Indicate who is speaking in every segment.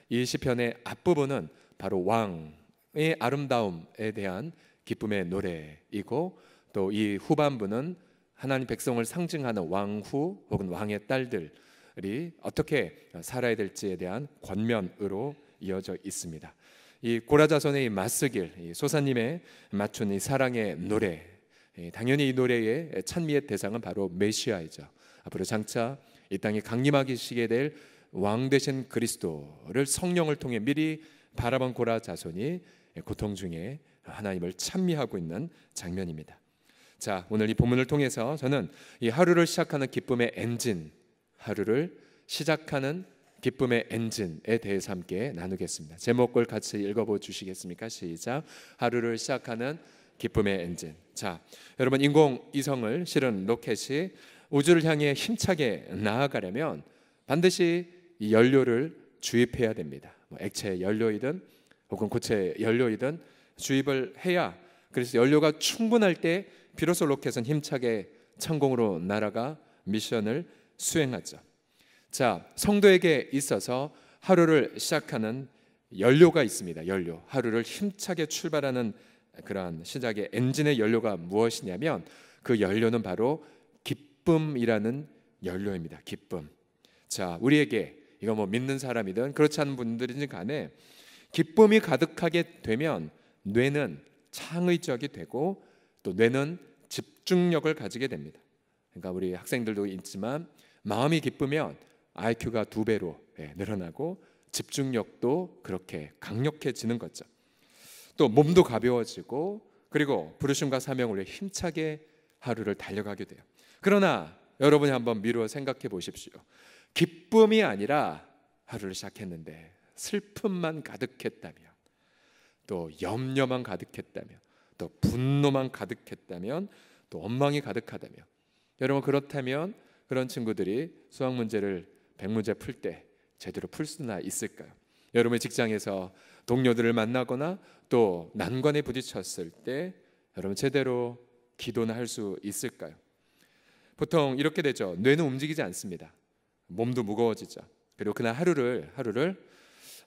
Speaker 1: 이 시편의 앞부분은 바로 왕의 아름다움에 대한 기쁨의 노래이고, 또 이 후반부는 하나님 백성을 상징하는 왕후 혹은 왕의 딸들이 어떻게 살아야 될지에 대한 권면으로 이어져 있습니다. 이 고라 자손의 이 맞서길, 이 소사님의 맞춘 이 사랑의 노래, 당연히 이 노래의 찬미의 대상은 바로 메시아이죠. 앞으로 장차 이 땅에 강림하시게 될 왕 되신 그리스도를 성령을 통해 미리 바라본 고라 자손이 고통 중에 하나님을 찬미하고 있는 장면입니다. 자, 오늘 이 본문을 통해서 저는 이 하루를 시작하는 기쁨의 엔진, 하루를 시작하는 기쁨의 엔진에 대해서 함께 나누겠습니다. 제목을 같이 읽어보 주시겠습니까? 시작. 하루를 시작하는 기쁨의 엔진. 자, 여러분, 인공위성을 실은 로켓이 우주를 향해 힘차게 나아가려면 반드시 이 연료를 주입해야 됩니다. 액체 연료이든 혹은 고체 연료이든 주입을 해야, 그래서 연료가 충분할 때 비로소 로켓은 힘차게 천공으로 날아가 미션을 수행하죠. 자, 성도에게 있어서 하루를 시작하는 연료가 있습니다. 연료. 하루를 힘차게 출발하는 그러한 시작의 엔진의 연료가 무엇이냐면 그 연료는 바로 기쁨이라는 연료입니다. 기쁨. 자, 우리에게 이거 뭐 믿는 사람이든 그렇지 않은 분들이든 간에 기쁨이 가득하게 되면 뇌는 창의적이 되고 또 뇌는 집중력을 가지게 됩니다. 그러니까 우리 학생들도 있지만 마음이 기쁘면 IQ가 2배로 늘어나고 집중력도 그렇게 강력해지는 거죠. 또 몸도 가벼워지고, 그리고 부르심과 사명을 위해 힘차게 하루를 달려가게 돼요. 그러나 여러분이 한번 미루어 생각해 보십시오. 기쁨이 아니라 하루를 시작했는데 슬픔만 가득했다면, 또 염려만 가득했다면, 또 분노만 가득했다면, 또 원망이 가득하다면, 여러분 그렇다면 그런 친구들이 수학 문제를 100문제 풀 때 제대로 풀 수나 있을까요? 여러분의 직장에서 동료들을 만나거나 또 난관에 부딪혔을 때 여러분 제대로 기도나 할 수 있을까요? 보통 이렇게 되죠. 뇌는 움직이지 않습니다. 몸도 무거워지죠. 그리고 그날 하루를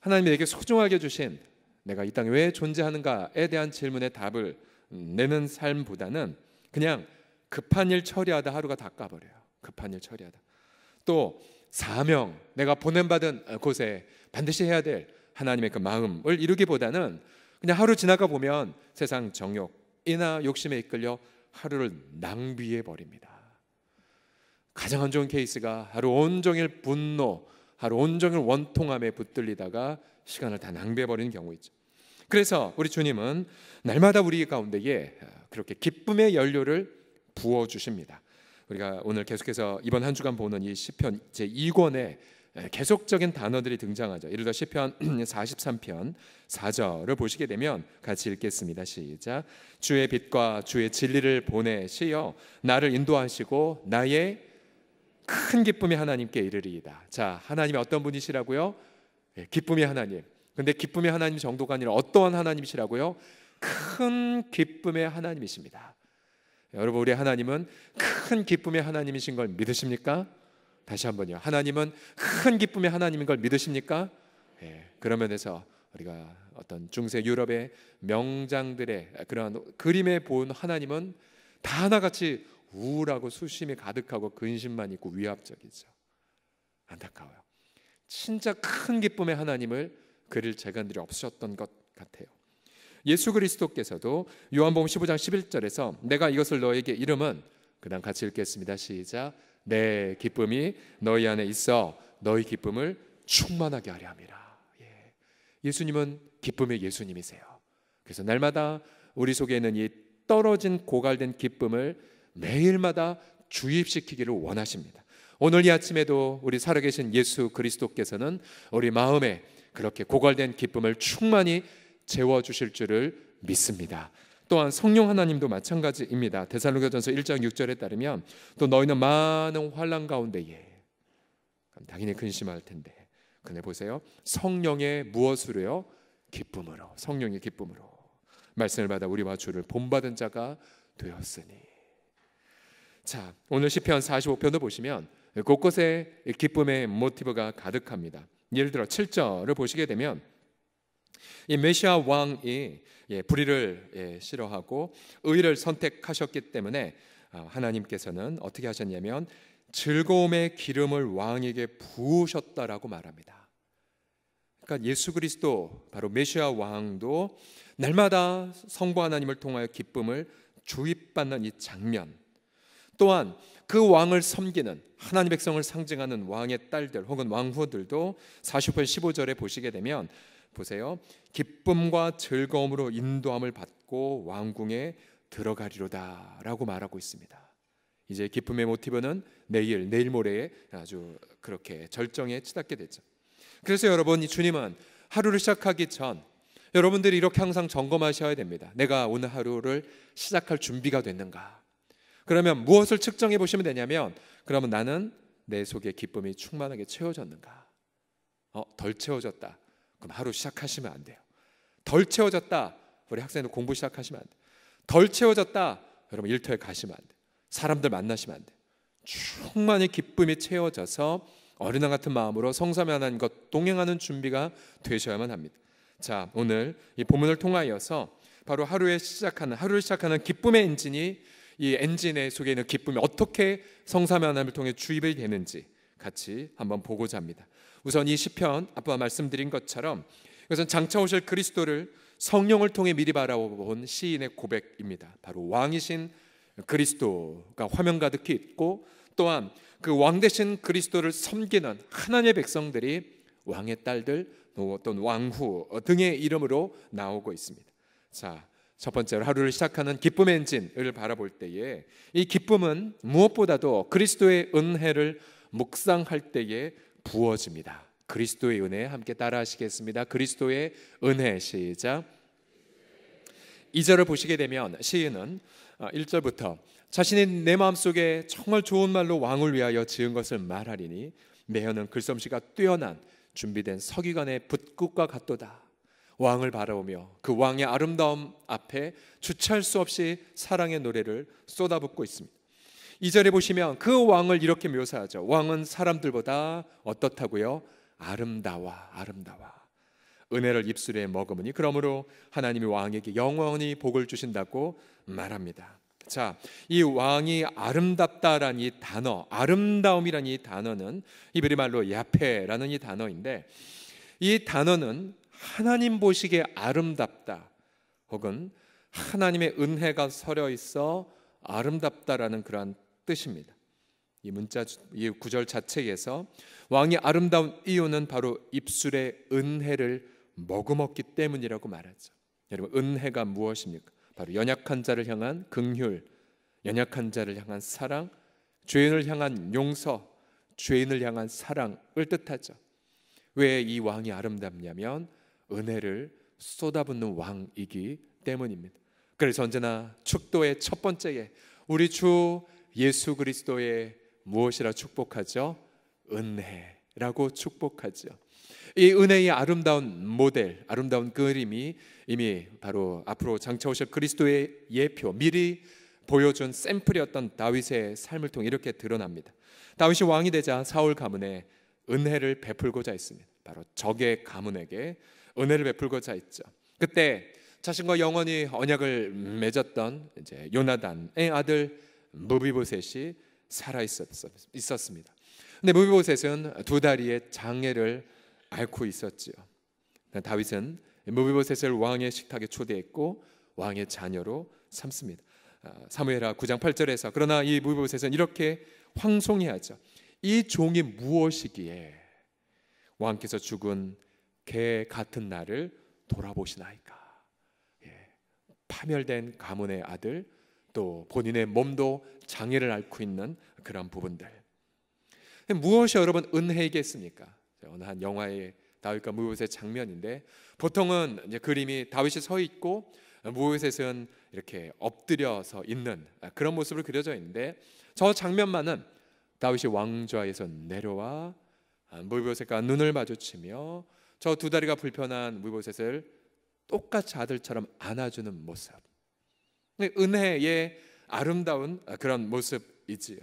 Speaker 1: 하나님이 내게 소중하게 주신, 내가 이 땅에 왜 존재하는가에 대한 질문에 답을 내는 삶보다는 그냥 급한 일 처리하다 하루가 다 까버려요. 급한 일 처리하다. 또 사명, 내가 보냄받은 곳에 반드시 해야 될 하나님의 그 마음을 이루기보다는 그냥 하루 지나가 보면 세상 정욕이나 욕심에 이끌려 하루를 낭비해 버립니다. 가장 안 좋은 케이스가 하루 온종일 분노, 하루 온종일 원통함에 붙들리다가 시간을 다 낭비해버리는 경우 있죠. 그래서 우리 주님은 날마다 우리 가운데에 그렇게 기쁨의 연료를 부어주십니다. 우리가 오늘 계속해서 이번 한 주간 보는 이 시편 제2권에 계속적인 단어들이 등장하죠. 예를 들어 시편 43편 4절을 보시게 되면 같이 읽겠습니다. 시작. 주의 빛과 주의 진리를 보내시어 나를 인도하시고 나의 큰 기쁨이 하나님께 이르리이다. 자, 하나님이 어떤 분이시라고요? 기쁨의 하나님. 근데 기쁨의 하나님 정도가 아니라 어떠한 하나님이시라고요? 큰 기쁨의 하나님이십니다. 여러분, 우리 하나님은 큰 기쁨의 하나님이신 걸 믿으십니까? 다시 한번요. 하나님은 큰 기쁨의 하나님인 걸 믿으십니까? 그런 면에서 우리가 어떤 중세 유럽의 명장들의 그런 그림에 본 하나님은 다 하나같이 우울하고 수심이 가득하고 근심만 있고 위압적이죠. 안타까워요. 진짜 큰 기쁨의 하나님을 그릴 재간들이 없으셨던 것 같아요. 예수 그리스도께서도 요한복음 15장 11절에서 내가 이것을 너에게 이름은, 그 다음 같이 읽겠습니다. 시작. 내 기쁨이 너희 안에 있어 너희 기쁨을 충만하게 하려 함이라. 예수님은 기쁨의 예수님이세요. 그래서 날마다 우리 속에 있는 이 떨어진 고갈된 기쁨을 매일마다 주입시키기를 원하십니다. 오늘 이 아침에도 우리 살아계신 예수 그리스도께서는 우리 마음에 그렇게 고갈된 기쁨을 충만히 채워주실 줄을 믿습니다. 또한 성령 하나님도 마찬가지입니다. 데살로니가전서 1장 6절에 따르면 또 너희는 많은 환난 가운데에, 당연히 근심할 텐데, 근데 보세요, 성령의 무엇으로요? 기쁨으로, 성령의 기쁨으로 말씀을 받아 우리와 주를 본받은 자가 되었으니. 자, 오늘 시편 45편도 보시면 곳곳에 기쁨의 모티브가 가득합니다. 예를 들어 7절을 보시게 되면 이 메시아 왕이 불의를 싫어하고 의를 선택하셨기 때문에 하나님께서는 어떻게 하셨냐면 즐거움의 기름을 왕에게 부으셨다라고 말합니다. 그러니까 예수 그리스도 바로 메시아 왕도 날마다 성부 하나님을 통하여 기쁨을 주입받는 이 장면, 또한 그 왕을 섬기는 하나님 백성을 상징하는 왕의 딸들 혹은 왕후들도 40편 15절에 보시게 되면 보세요. 기쁨과 즐거움으로 인도함을 받고 왕궁에 들어가리로다 라고 말하고 있습니다. 이제 기쁨의 모티브는 내일 모레에 아주 그렇게 절정에 치닫게 되죠. 그래서 여러분, 이 주님은 하루를 시작하기 전 여러분들이 이렇게 항상 점검하셔야 됩니다. 내가 오늘 하루를 시작할 준비가 됐는가? 그러면 무엇을 측정해 보시면 되냐면, 그러면 나는 내 속에 기쁨이 충만하게 채워졌는가? 덜 채워졌다. 그럼 하루 시작하시면 안 돼요. 덜 채워졌다. 우리 학생들 공부 시작하시면 안 돼요. 덜 채워졌다. 여러분 일터에 가시면 안 돼요. 사람들 만나시면 안 돼요. 충만히 기쁨이 채워져서 어린아 같은 마음으로 성삼위 하나님과 동행하는 준비가 되셔야만 합니다. 자, 오늘 이 본문을 통하여서 바로 하루를 시작하는 기쁨의 엔진이, 이 엔진의 속에 있는 기쁨이 어떻게 성삼위 하나님을 통해 주입이 되는지 같이 한번 보고자 합니다. 우선 이 시편 아까 말씀드린 것처럼 이것은 장차 오실 그리스도를 성령을 통해 미리 바라본 시인의 고백입니다. 바로 왕이신 그리스도가 화면 가득히 있고, 또한 그 왕 되신 그리스도를 섬기는 하나님의 백성들이 왕의 딸들 또는 왕후 등의 이름으로 나오고 있습니다. 자, 첫 번째로 하루를 시작하는 기쁨의 엔진을 바라볼 때에 이 기쁨은 무엇보다도 그리스도의 은혜를 묵상할 때에 부어집니다. 그리스도의 은혜 함께 따라 하시겠습니다. 그리스도의 은혜. 시작. 2절을 보시게 되면 시인은 1절부터 자신이 내 마음속에 정말 좋은 말로 왕을 위하여 지은 것을 말하리니 매현은 글솜씨가 뛰어난 준비된 서기관의 붓굿과 같도다. 왕을 바라보며 그 왕의 아름다움 앞에 주체할 수 없이 사랑의 노래를 쏟아붓고 있습니다. 2절에 보시면 그 왕을 이렇게 묘사하죠. 왕은 사람들보다 어떻다고요? 아름다워. 은혜를 입술에 머금으니 그러므로 하나님이 왕에게 영원히 복을 주신다고 말합니다. 자, 이 왕이 아름답다라는 이 단어, 아름다움이라는 이 단어는 히브리 말로 야페라는 이 단어인데, 이 단어는 하나님 보시기에 아름답다 혹은 하나님의 은혜가 서려 있어 아름답다라는 그러한 뜻입니다. 이 구절 자체에서 왕이 아름다운 이유는 바로 입술에 은혜를 머금었기 때문이라고 말하죠. 여러분, 은혜가 무엇입니까? 바로 연약한 자를 향한 긍휼, 연약한 자를 향한 사랑, 죄인을 향한 용서, 죄인을 향한 사랑을 뜻하죠. 왜 이 왕이 아름답냐면 은혜를 쏟아붓는 왕이기 때문입니다. 그래서 언제나 축도의 첫 번째에 우리 주 예수 그리스도의 무엇이라 축복하죠? 은혜라고 축복하죠. 이 은혜의 아름다운 모델, 아름다운 그림이 이미 바로 앞으로 장차 오실 그리스도의 예표, 미리 보여준 샘플이었던 다윗의 삶을 통해 이렇게 드러납니다. 다윗이 왕이 되자 사울 가문에 은혜를 베풀고자 했습니다. 바로 적의 가문에게 은혜를 베풀고자 했죠. 그때 자신과 영원히 언약을 맺었던 이제 요나단의 아들 무비보셋이 살아 있었습니다. 근데 무비보셋은 두 다리의 장애를 앓고 있었지요. 다윗은 무비보셋을 왕의 식탁에 초대했고 왕의 자녀로 삼습니다. 사무엘하 9장 8절에서 그러나 이 무비보셋은 이렇게 황송해하죠. 이 종이 무엇이기에 왕께서 죽은 개 같은 나를 돌아보시나이까. 파멸된 가문의 아들, 또 본인의 몸도 장애를 앓고 있는 그런 부분들. 무엇이 여러분 은혜이겠습니까? 어느 한 영화의 다윗과 무비보셋 장면인데, 보통은 이제 그림이 다윗이 서 있고 무비보셋은 이렇게 엎드려서 있는 그런 모습을 그려져 있는데, 저 장면만은 다윗이 왕좌에서 내려와 무비보셋과 눈을 마주치며 저 두 다리가 불편한 무비보셋을 똑같이 아들처럼 안아주는 모습, 은혜의 아름다운 그런 모습이지요.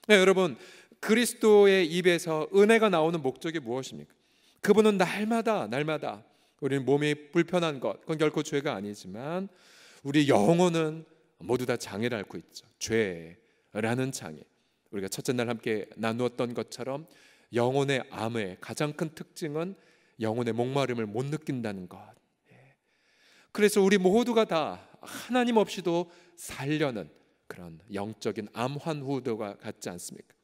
Speaker 1: 네, 여러분, 그리스도의 입에서 은혜가 나오는 목적이 무엇입니까? 그분은 날마다 우리는 몸이 불편한 것, 그건 결코 죄가 아니지만 우리 영혼은 모두 다 장애를 앓고 있죠. 죄라는 장애. 우리가 첫째 날 함께 나누었던 것처럼 영혼의 암의 가장 큰 특징은 영혼의 목마름을 못 느낀다는 것. 그래서 우리 모두가 다 하나님 없이도 살려는 그런 영적인 암환후도가 같지 않습니까?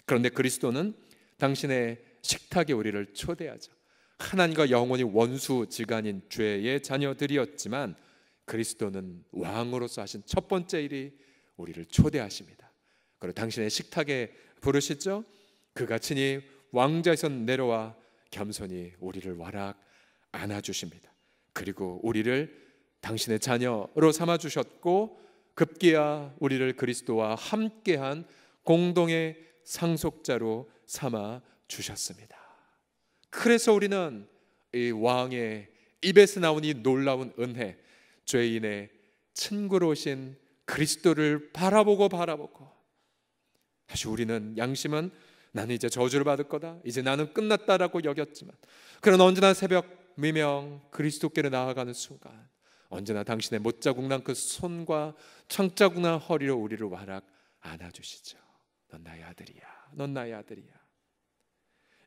Speaker 1: 그런데 그리스도는 당신의 식탁에 우리를 초대하죠. 하나님과 영원히 원수지간인 죄의 자녀들이었지만 그리스도는 왕으로서 하신 첫 번째 일이 우리를 초대하십니다. 그리고 당신의 식탁에 부르시죠. 그가 친히 왕좌에서 내려와 겸손히 우리를 와락 안아주십니다. 그리고 우리를 당신의 자녀로 삼아주셨고 급기야 우리를 그리스도와 함께한 공동의 상속자로 삼아주셨습니다. 그래서 우리는 이 왕의 입에서 나온 이 놀라운 은혜, 죄인의 친구로 오신 그리스도를 바라보고 사실 우리는 양심은 나는 이제 저주를 받을 거다, 이제 나는 끝났다라고 여겼지만, 그러나 언제나 새벽 미명 그리스도께로 나아가는 순간 언제나 당신의 못자국난 그 손과 창자국난 허리로 우리를 와락 안아주시죠. 넌 나의 아들이야, 넌 나의 아들이야.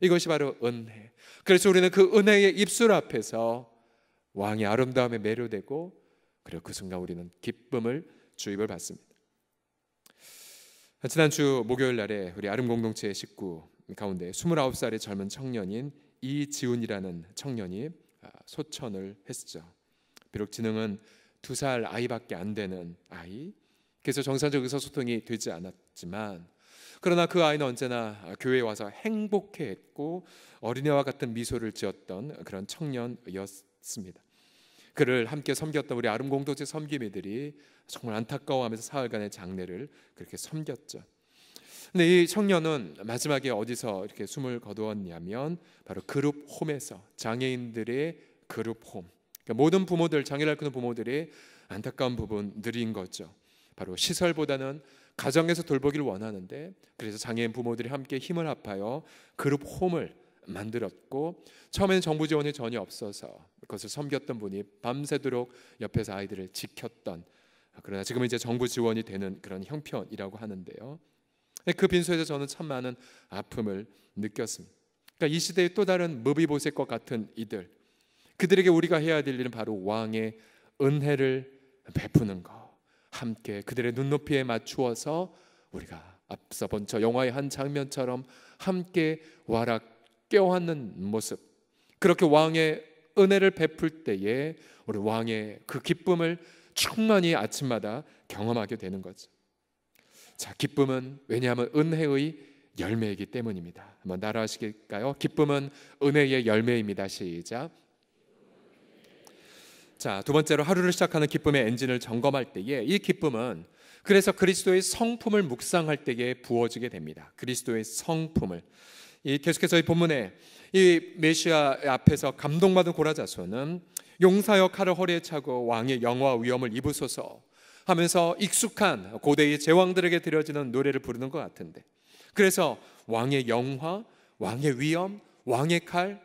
Speaker 1: 이것이 바로 은혜. 그래서 우리는 그 은혜의 입술 앞에서 왕의 아름다움에 매료되고, 그리고 그 순간 우리는 기쁨을 주입을 받습니다. 지난주 목요일 날에 우리 아름 공동체의 식구 가운데 29살의 젊은 청년인 이지훈이라는 청년이 소천을 했죠. 비록 지능은 2살 아이밖에 안 되는 아이, 그래서 정상적 의사소통이 되지 않았지만, 그러나 그 아이는 언제나 교회에 와서 행복해했고 어린애와 같은 미소를 지었던 그런 청년이었습니다. 그를 함께 섬겼던 우리 아름 공동체 섬기미들이 정말 안타까워하면서 사흘간의 장례를 그렇게 섬겼죠. 근데 이 청년은 마지막에 어디서 이렇게 숨을 거두었냐면 바로 그룹 홈에서, 장애인들의 그룹 홈. 그러니까 모든 부모들, 장애를 앓는 부모들의 안타까운 부분들인 거죠. 바로 시설보다는 가정에서 돌보기를 원하는데, 그래서 장애인 부모들이 함께 힘을 합하여 그룹 홈을 만들었고, 처음에는 정부 지원이 전혀 없어서 그것을 섬겼던 분이 밤새도록 옆에서 아이들을 지켰던, 그러나 지금은 이제 정부 지원이 되는 그런 형편이라고 하는데요. 그 빈소에서 저는 참 많은 아픔을 느꼈습니다. 그러니까 이 시대의 또 다른 무비보셋과 같은 이들, 그들에게 우리가 해야 될 일은 바로 왕의 은혜를 베푸는 것, 함께 그들의 눈높이에 맞추어서 우리가 앞서 본 저 영화의 한 장면처럼 함께 와락 껴안는 모습, 그렇게 왕의 은혜를 베풀 때에 우리 왕의 그 기쁨을 충만히 아침마다 경험하게 되는 거죠. 자, 기쁨은 왜냐하면 은혜의 열매이기 때문입니다. 한번 따라하시겠까요? 기쁨은 은혜의 열매입니다. 시작. 자, 두 번째로 하루를 시작하는 기쁨의 엔진을 점검할 때에 이 기쁨은 그래서 그리스도의 성품을 묵상할 때에 부어지게 됩니다. 그리스도의 성품을, 계속해서 이 본문에 이 메시아 앞에서 감동받은 고라자손은 용사여 칼을 허리에 차고 왕의 영화 위엄을 입으소서 하면서 익숙한 고대의 제왕들에게 드려지는 노래를 부르는 것 같은데, 그래서 왕의 영화, 왕의 위엄, 왕의 칼,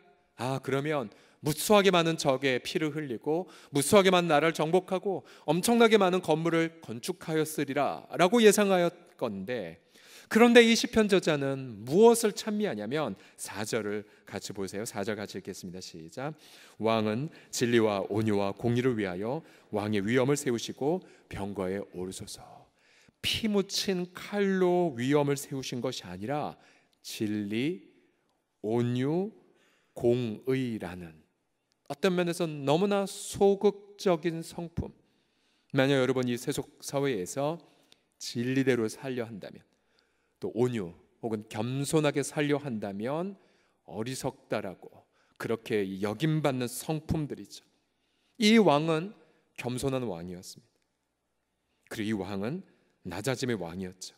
Speaker 1: 그러면 무수하게 많은 적의 피를 흘리고 무수하게 많은 나라를 정복하고 엄청나게 많은 건물을 건축하였으리라 라고 예상하였건데, 그런데 이 시편 저자는 무엇을 찬미하냐면 4절을 같이 보세요. 4절 같이 읽겠습니다. 시작. 왕은 진리와 온유와 공의를 위하여 왕의 위엄을 세우시고 병거에 오르소서. 피 묻힌 칼로 위엄을 세우신 것이 아니라 진리, 온유, 공의라는 어떤 면에서 너무나 소극적인 성품. 만약 여러분 이 세속 사회에서 진리대로 살려 한다면, 또 온유 혹은 겸손하게 살려 한다면 어리석다라고 그렇게 여김받는 성품들이죠. 이 왕은 겸손한 왕이었습니다. 그리고 이 왕은 낮아짐의 왕이었죠.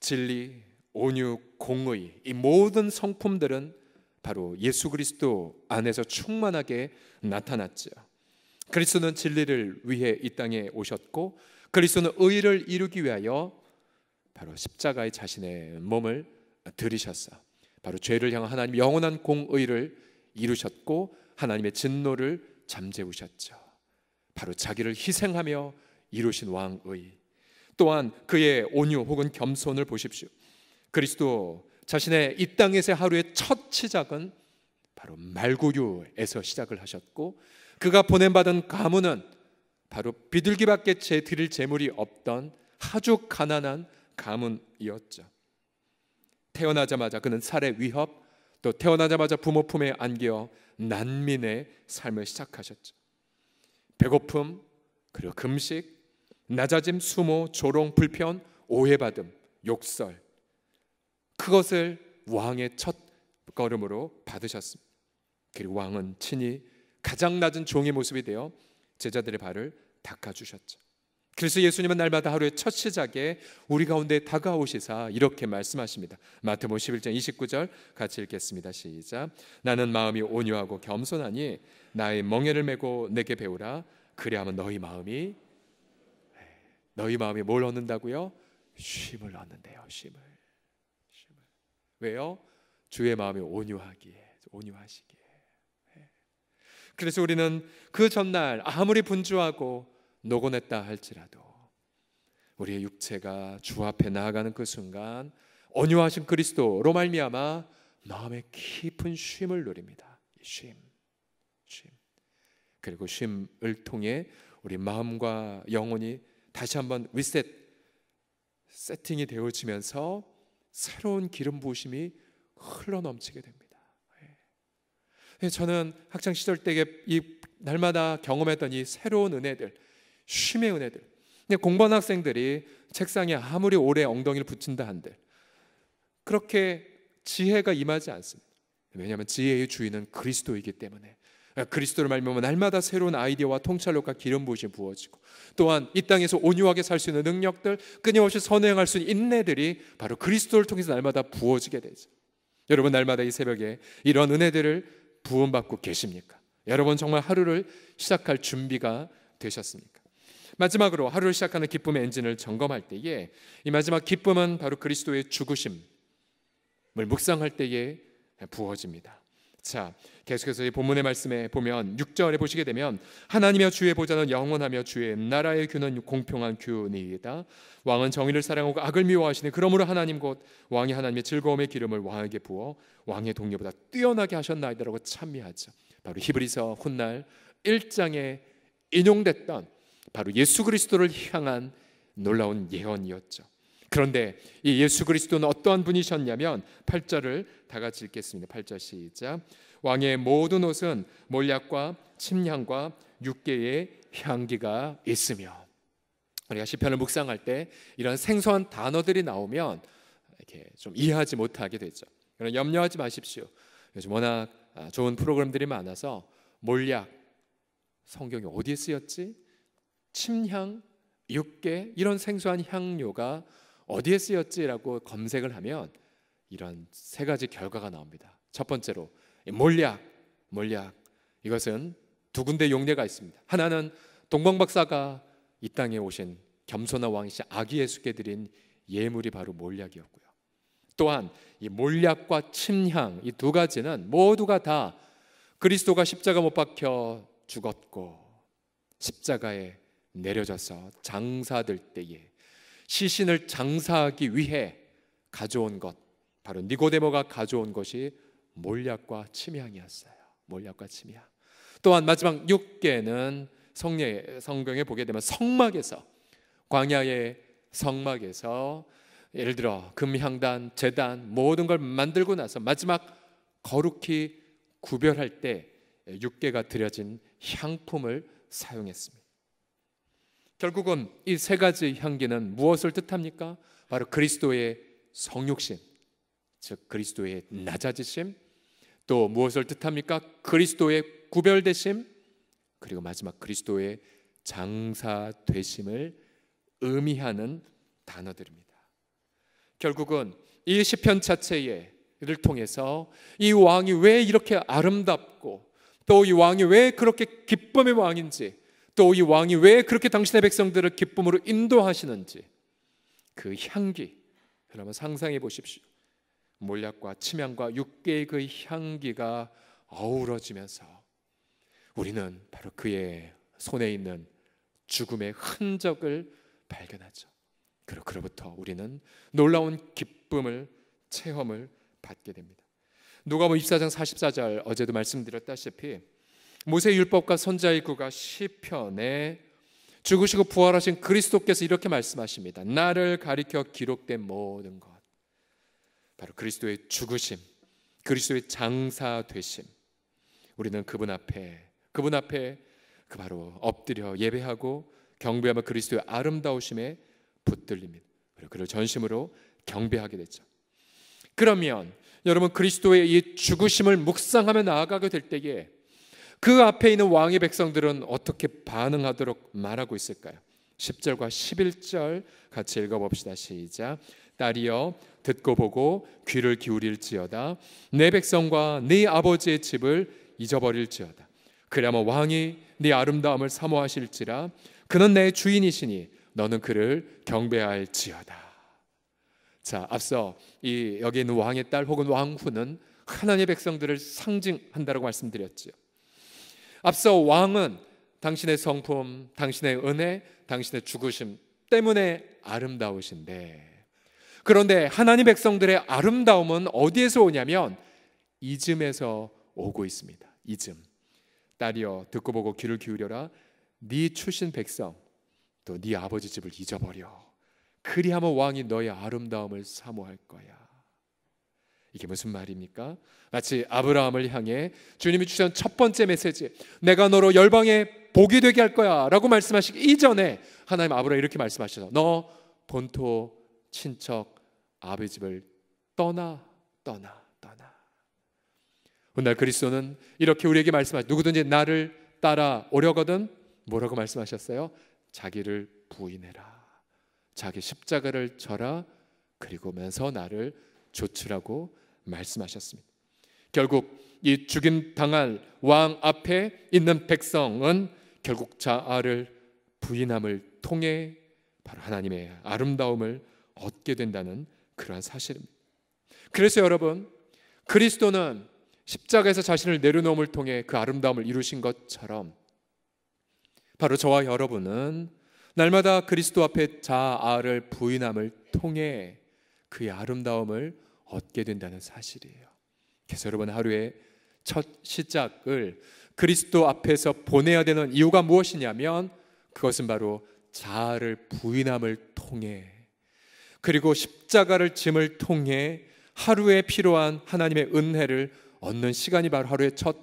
Speaker 1: 진리, 온유, 공의, 이 모든 성품들은 바로 예수 그리스도 안에서 충만하게 나타났죠. 그리스도는 진리를 위해 이 땅에 오셨고, 그리스도는 의를 이루기 위하여 바로 십자가에 자신의 몸을 들이셨어. 바로 죄를 향한 하나님의 영원한 공의를 이루셨고 하나님의 진노를 잠재우셨죠. 바로 자기를 희생하며 이루신 왕의, 또한 그의 온유 혹은 겸손을 보십시오. 그리스도 자신의 이 땅에서의 하루의 첫 시작은 바로 말구유에서 시작을 하셨고, 그가 보냄받은 가문은 바로 비둘기밖에 드릴 재물이 없던 아주 가난한 가문이었죠. 태어나자마자 그는 살해 위협, 또 태어나자마자 부모 품에 안겨 난민의 삶을 시작하셨죠. 배고픔, 그리고 금식, 낮아짐, 수모, 조롱, 불편, 오해받음, 욕설, 그것을 왕의 첫 걸음으로 받으셨습니다. 그리고 왕은 친히 가장 낮은 종의 모습이 되어 제자들의 발을 닦아주셨죠. 그래서 예수님은 날마다 하루의 첫 시작에 우리 가운데 다가오시사 이렇게 말씀하십니다. 마태복음 11장 29절 같이 읽겠습니다. 시작. 나는 마음이 온유하고 겸손하니 나의 멍에를 메고 내게 배우라. 그리하면 너희 마음이 뭘 얻는다고요? 쉼을 얻는데요. 쉼을. 왜요? 주의 마음이 온유하시기에. 그래서 우리는 그 전날 아무리 분주하고 노곤했다 할지라도 우리의 육체가 주 앞에 나아가는 그 순간 온유하신 그리스도로 말미암아 마음의 깊은 쉼을 누립니다. 쉼. 그리고 쉼을 통해 우리 마음과 영혼이 다시 한번 세팅이 되어지면서 새로운 기름 부으심이 흘러넘치게 됩니다. 저는 학창 시절 때에 이 날마다 경험했던 이 새로운 은혜들, 쉼의 은혜들. 공부하는 학생들이 책상에 아무리 오래 엉덩이를 붙인다 한들 그렇게 지혜가 임하지 않습니다. 왜냐하면 지혜의 주인은 그리스도이기 때문에, 그리스도를 말미암아 날마다 새로운 아이디어와 통찰력과 기름 부으심이 부어지고, 또한 이 땅에서 온유하게 살 수 있는 능력들, 끊임없이 선행할 수 있는 인내들이 바로 그리스도를 통해서 날마다 부어지게 되죠. 여러분, 날마다 이 새벽에 이런 은혜들을 부음받고 계십니까? 여러분 정말 하루를 시작할 준비가 되셨습니까? 마지막으로 하루를 시작하는 기쁨의 엔진을 점검할 때에 이 마지막 기쁨은 바로 그리스도의 죽으심을 묵상할 때에 부어집니다. 자, 계속해서 이 본문의 말씀에 보면 6절에 보시게 되면 하나님의 주의 보좌는 영원하며 주의 나라의 규는 공평한 규니이다. 왕은 정의를 사랑하고 악을 미워하시니 그러므로 하나님 곧 왕이 하나님의 즐거움의 기름을 왕에게 부어 왕의 동료보다 뛰어나게 하셨나이다라고 찬미하죠. 바로 히브리서 훗날 1장에 인용됐던 바로 예수 그리스도를 향한 놀라운 예언이었죠. 그런데 이 예수 그리스도는 어떠한 분이셨냐면 8절을 다 같이 읽겠습니다. 8절 시작. 왕의 모든 옷은 몰약과 침향과 육개의 향기가 있으며. 우리가 시편을 묵상할 때 이런 생소한 단어들이 나오면 이렇게 좀 이해하지 못하게 되죠. 그러나 염려하지 마십시오. 요즘 워낙 좋은 프로그램들이 많아서 몰약, 성경이 어디에 쓰였지? 침향, 육개, 이런 생소한 향료가 어디에 쓰였지라고 검색을 하면 이런 세 가지 결과가 나옵니다. 첫 번째로 몰약. 이것은 두 군데 용례가 있습니다. 하나는 동방박사가 이 땅에 오신 겸손한 왕이신 아기 예수께 드린 예물이 바로 몰약이었고요. 또한 이 몰약과 침향, 이 두 가지는 모두가 다 그리스도가 십자가 못 박혀 죽었고 십자가에 내려져서 장사될 때에 시신을 장사하기 위해 가져온 것, 바로 니고데모가 가져온 것이 몰약과 침향이었어요. 몰약과 침향. 또한 마지막 6개는 성경에 보게 되면 성막에서, 광야의 성막에서 예를 들어 금향단, 제단 모든 걸 만들고 나서 마지막 거룩히 구별할 때 6개가 드려진 향품을 사용했습니다. 결국은 이 세 가지 향기는 무엇을 뜻합니까? 바로 그리스도의 성육신, 즉 그리스도의 낮아지심, 또 무엇을 뜻합니까? 그리스도의 구별되심, 그리고 마지막 그리스도의 장사되심을 의미하는 단어들입니다. 결국은 이 시편 자체를 통해서 이 왕이 왜 이렇게 아름답고, 또 이 왕이 왜 그렇게 기쁨의 왕인지, 또 이 왕이 왜 그렇게 당신의 백성들을 기쁨으로 인도하시는지, 그 향기 여러분 상상해 보십시오. 몰약과 침향과 육계의 그 향기가 어우러지면서 우리는 바로 그의 손에 있는 죽음의 흔적을 발견하죠. 그리고 그로부터 우리는 놀라운 기쁨을 체험을 받게 됩니다. 누가복음 24장 44절, 어제도 말씀드렸다시피 모세 율법과 선지자의 구가 시편에 죽으시고 부활하신 그리스도께서 이렇게 말씀하십니다. 나를 가리켜 기록된 모든 것, 바로 그리스도의 죽으심, 그리스도의 장사 되심, 우리는 그분 앞에 그 바로 엎드려 예배하고 경배하며 그리스도의 아름다우심에 붙들립니다. 그리고 그를 전심으로 경배하게 되죠. 그러면 여러분, 그리스도의 이 죽으심을 묵상하며 나아가게 될 때에 그 앞에 있는 왕의 백성들은 어떻게 반응하도록 말하고 있을까요? 10절과 11절 같이 읽어봅시다. 시작. 딸이여 듣고 보고 귀를 기울일지어다. 내 백성과 네 아버지의 집을 잊어버릴지어다. 그리하면 왕이 네 아름다움을 사모하실지라. 그는 내 주인이시니 너는 그를 경배할지어다. 자, 앞서 여기 있는 왕의 딸 혹은 왕후는 하나님의 백성들을 상징한다고 말씀드렸지요. 앞서 왕은 당신의 성품, 당신의 은혜, 당신의 죽으심 때문에 아름다우신데, 그런데 하나님 백성들의 아름다움은 어디에서 오냐면 잊음에서 오고 있습니다. 잊음. 딸이여 듣고 보고 귀를 기울여라. 네 출신 백성 또 네 아버지 집을 잊어버려. 그리하면 왕이 너의 아름다움을 사모할 거야. 이게 무슨 말입니까? 마치 아브라함을 향해 주님이 주신 첫 번째 메시지, 내가 너로 열방에 복이 되게 할 거야 라고 말씀하시기 이전에 하나님 아브라함 이렇게 말씀하셔서 너 본토 친척 아버지 집을 떠나. 오늘 그리스도는 이렇게 우리에게 말씀하시죠. 누구든지 나를 따라오려거든 뭐라고 말씀하셨어요? 자기를 부인해라. 자기 십자가를 져라. 그리고면서 나를 조추라고 말씀하셨습니다. 결국 이 죽임 당할 왕 앞에 있는 백성은 결국 자아를 부인함을 통해 바로 하나님의 아름다움을 얻게 된다는 그러한 사실입니다. 그래서 여러분, 그리스도는 십자가에서 자신을 내려놓음을 통해 그 아름다움을 이루신 것처럼 바로 저와 여러분은 날마다 그리스도 앞에 자아를 부인함을 통해 그의 아름다움을 얻게 된다는 사실이에요. 그래서 여러분, 하루의 첫 시작을 그리스도 앞에서 보내야 되는 이유가 무엇이냐면 그것은 바로 자아를 부인함을 통해, 그리고 십자가를 짐을 통해 하루에 필요한 하나님의 은혜를 얻는 시간이 바로 하루의 첫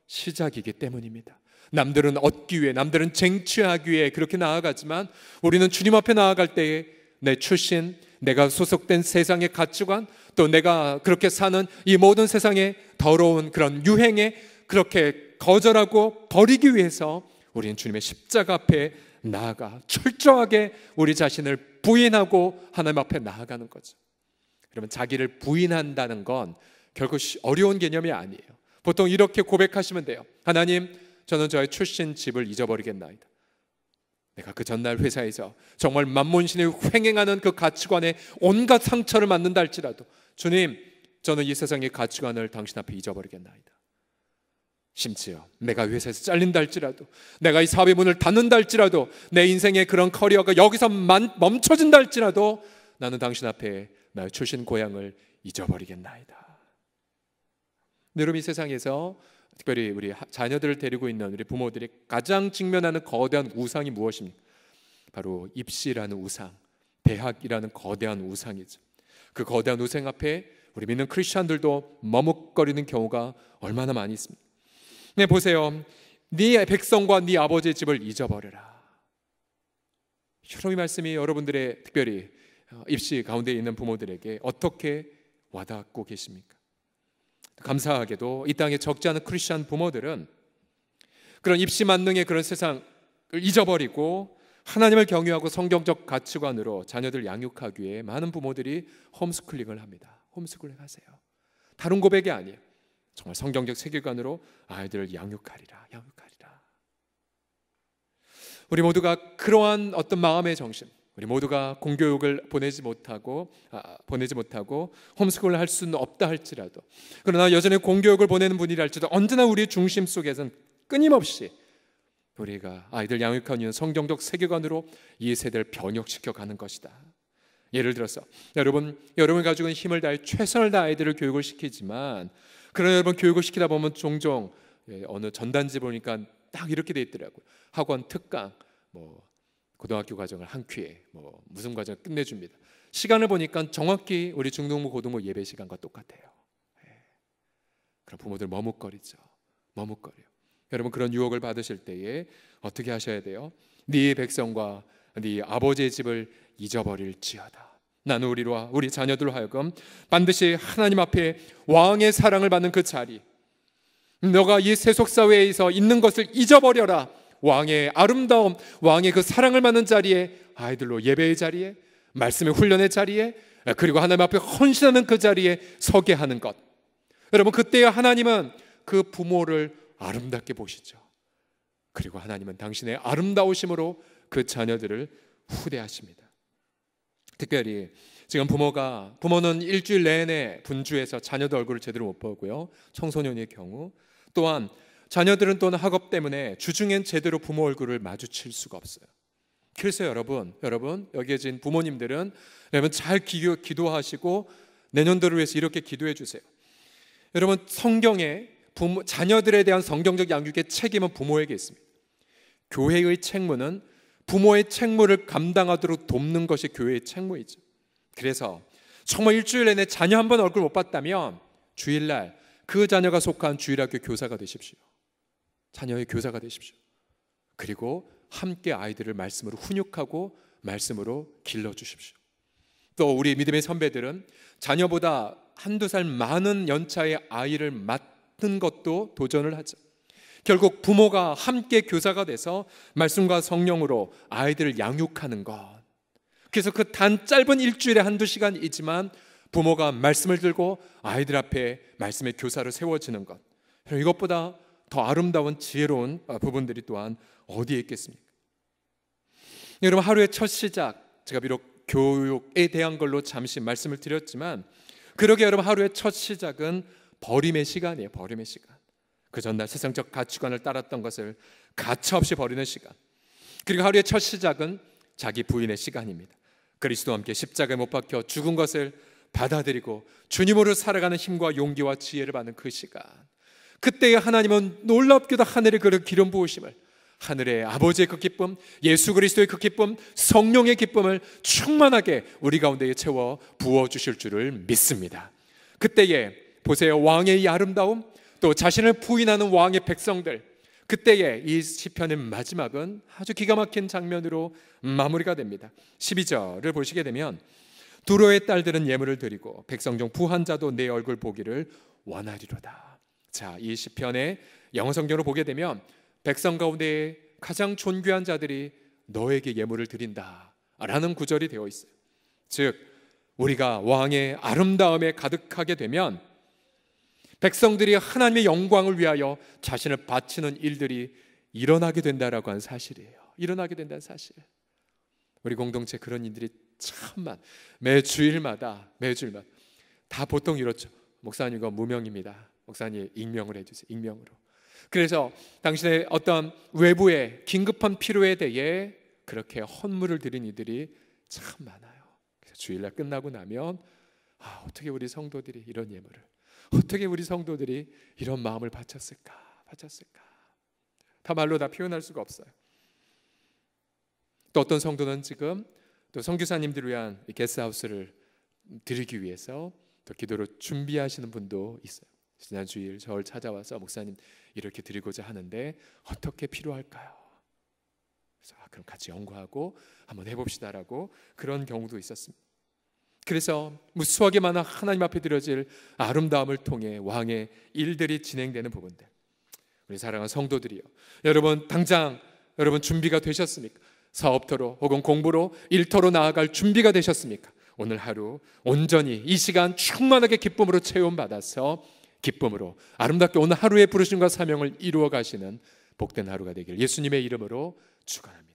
Speaker 1: 시작이기 때문입니다. 남들은 얻기 위해, 남들은 쟁취하기 위해 그렇게 나아가지만 우리는 주님 앞에 나아갈 때에 내 출신, 내가 소속된 세상의 가치관, 또 내가 그렇게 사는 이 모든 세상의 더러운 그런 유행에 그렇게 거절하고 버리기 위해서 우리는 주님의 십자가 앞에 나아가 철저하게 우리 자신을 부인하고 하나님 앞에 나아가는 거죠. 그러면 자기를 부인한다는 건 결코 어려운 개념이 아니에요. 보통 이렇게 고백하시면 돼요. 하나님, 저는 저의 출신 집을 잊어버리겠나이다. 내가 그 전날 회사에서 정말 만몬신이 횡행하는 그 가치관에 온갖 상처를 받는다 할지라도 주님, 저는 이 세상의 가치관을 당신 앞에 잊어버리겠나이다. 심지어 내가 회사에서 잘린다 할지라도, 내가 이 사업의 문을 닫는다 할지라도, 내 인생의 그런 커리어가 여기서 멈춰진다 할지라도 나는 당신 앞에 나의 출신 고향을 잊어버리겠나이다. 여러분, 이 세상에서 특별히 우리 자녀들을 데리고 있는 우리 부모들이 가장 직면하는 거대한 우상이 무엇입니까? 바로 입시라는 우상, 대학이라는 거대한 우상이죠. 그 거대한 우상 앞에 우리 믿는 크리스천들도 머뭇거리는 경우가 얼마나 많이 있습니다. 네, 보세요. 네 백성과 네 아버지의 집을 잊어버려라. 여러분, 이 말씀이 여러분들의 특별히 입시 가운데 있는 부모들에게 어떻게 와닿고 계십니까? 감사하게도 이 땅에 적지 않은 크리스천 부모들은 그런 입시 만능의 그런 세상을 잊어버리고 하나님을 경외하고 성경적 가치관으로 자녀들 양육하기 위해 많은 부모들이 홈스쿨링을 합니다. 홈스쿨링 하세요. 다른 고백이 아니에요. 정말 성경적 세계관으로 아이들을 양육하리라. 우리 모두가 그러한 어떤 마음의 정신, 우리 모두가 공교육을 보내지 못하고 홈스쿨을 할 수는 없다 할지라도, 그러나 여전히 공교육을 보내는 분이라 할지라도 언제나 우리 중심 속에서는 끊임없이 우리가 아이들 양육하는 이유는 성경적 세계관으로 이 세대를 변혁시켜 가는 것이다. 예를 들어서 여러분이 가지고 있는 힘을 다해 최선을 다해 아이들을 교육을 시키지만, 그러나 여러분 교육을 시키다 보면 종종 어느 전단지 보니까 딱 이렇게 돼 있더라고요. 학원 특강, 고등학교 과정을 한 큐에 무슨 과정을 끝내줍니다. 시간을 보니까 정확히 우리 중등부 고등부 예배 시간과 똑같아요. 그럼 부모들 머뭇거리죠. 머뭇거려. 여러분 그런 유혹을 받으실 때에 어떻게 하셔야 돼요? 네 백성과 네 아버지의 집을 잊어버릴지어다. 나는 우리 자녀들로 하여금 반드시 하나님 앞에 왕의 사랑을 받는 그 자리, 너가 이 세속사회에서 있는 것을 잊어버려라. 왕의 아름다움, 왕의 그 사랑을 받는 자리에, 아이들로 예배의 자리에, 말씀의 훈련의 자리에, 그리고 하나님 앞에 헌신하는 그 자리에 서게 하는 것. 여러분 그때야 하나님은 그 부모를 아름답게 보시죠. 그리고 하나님은 당신의 아름다우심으로 그 자녀들을 후대하십니다. 특별히 지금 부모는 일주일 내내 분주해서 자녀들 얼굴을 제대로 못 보고요. 청소년의 경우 또한 자녀들은 또한 학업 때문에 주중엔 제대로 부모 얼굴을 마주칠 수가 없어요. 그래서 여러분 여기에 계신 부모님들은 여러분 잘 기도하시고 내년도를 위해서 이렇게 기도해 주세요. 여러분 성경에 자녀들에 대한 성경적 양육의 책임은 부모에게 있습니다. 교회의 책무는 부모의 책무를 감당하도록 돕는 것이 교회의 책무이죠. 그래서 정말 일주일 내내 자녀 한 번 얼굴 못 봤다면 주일날 그 자녀가 속한 주일학교 교사가 되십시오. 자녀의 교사가 되십시오. 그리고 함께 아이들을 말씀으로 훈육하고 말씀으로 길러주십시오. 또 우리 믿음의 선배들은 자녀보다 한두 살 많은 연차의 아이를 맡는 것도 도전을 하죠. 결국 부모가 함께 교사가 돼서 말씀과 성령으로 아이들을 양육하는 것. 그래서 그 단 짧은 일주일에 한두 시간이지만 부모가 말씀을 들고 아이들 앞에 말씀의 교사로 세워지는 것, 이것보다 더 아름다운 지혜로운 부분들이 또한 어디에 있겠습니까? 여러분 하루의 첫 시작, 제가 비록 교육에 대한 걸로 잠시 말씀을 드렸지만 그러게 여러분 하루의 첫 시작은 버림의 시간이에요. 버림의 시간. 그 전날 세상적 가치관을 따랐던 것을 가차없이 버리는 시간. 그리고 하루의 첫 시작은 자기 부인의 시간입니다. 그리스도와 함께 십자가에 못 박혀 죽은 것을 받아들이고 주님으로 살아가는 힘과 용기와 지혜를 받는 그 시간. 그때에 하나님은 놀랍게도 하늘의 그 기름 부으심을, 하늘의 아버지의 그 기쁨, 예수 그리스도의 그 기쁨, 성령의 기쁨을 충만하게 우리 가운데에 채워 부어주실 줄을 믿습니다. 그때에 보세요, 왕의 이 아름다움, 또 자신을 부인하는 왕의 백성들, 그때에 이 시편의 마지막은 아주 기가 막힌 장면으로 마무리가 됩니다. 12절을 보시게 되면 두로의 딸들은 예물을 드리고 백성 중 부한 자도 내 얼굴 보기를 원하리로다. 자, 이 시편의 영어 성경으로 보게 되면 백성 가운데 가장 존귀한 자들이 너에게 예물을 드린다 라는 구절이 되어 있어요. 즉 우리가 왕의 아름다움에 가득하게 되면 백성들이 하나님의 영광을 위하여 자신을 바치는 일들이 일어나게 된다라고 하는 사실이에요. 일어나게 된다는 사실. 우리 공동체 그런 일들이 참 매 주일마다 다 보통 이렇죠. 목사님 이거 무명입니다. 목사님 익명을 해주세요. 익명으로. 그래서 당신의 어떤 외부의 긴급한 필요에 대해 그렇게 헌물을 드린 이들이 참 많아요. 그래서 주일날 끝나고 나면 어떻게 우리 성도들이 이런 예물을, 어떻게 우리 성도들이 이런 마음을 바쳤을까? 다 말로 다 표현할 수가 없어요. 또 어떤 성도는 지금 또 선교사님들을 위한 게스트하우스를 드리기 위해서 또 기도로 준비하시는 분도 있어요. 지난 주일 저를 찾아와서 목사님 이렇게 드리고자 하는데 어떻게 필요할까요? 그래서 그럼 같이 연구하고 한번 해봅시다라고 그런 경우도 있었습니다. 그래서 무수하게 많은 하나님 앞에 드려질 아름다움을 통해 왕의 일들이 진행되는 부분들, 우리 사랑하는 성도들이요, 여러분 당장 여러분 준비가 되셨습니까? 사업터로 혹은 공부로 일터로 나아갈 준비가 되셨습니까? 오늘 하루 온전히 이 시간 충만하게 기쁨으로 체험받아서 기쁨으로 아름답게 오늘 하루의 부르심과 사명을 이루어 가시는 복된 하루가 되길 예수님의 이름으로 축원합니다.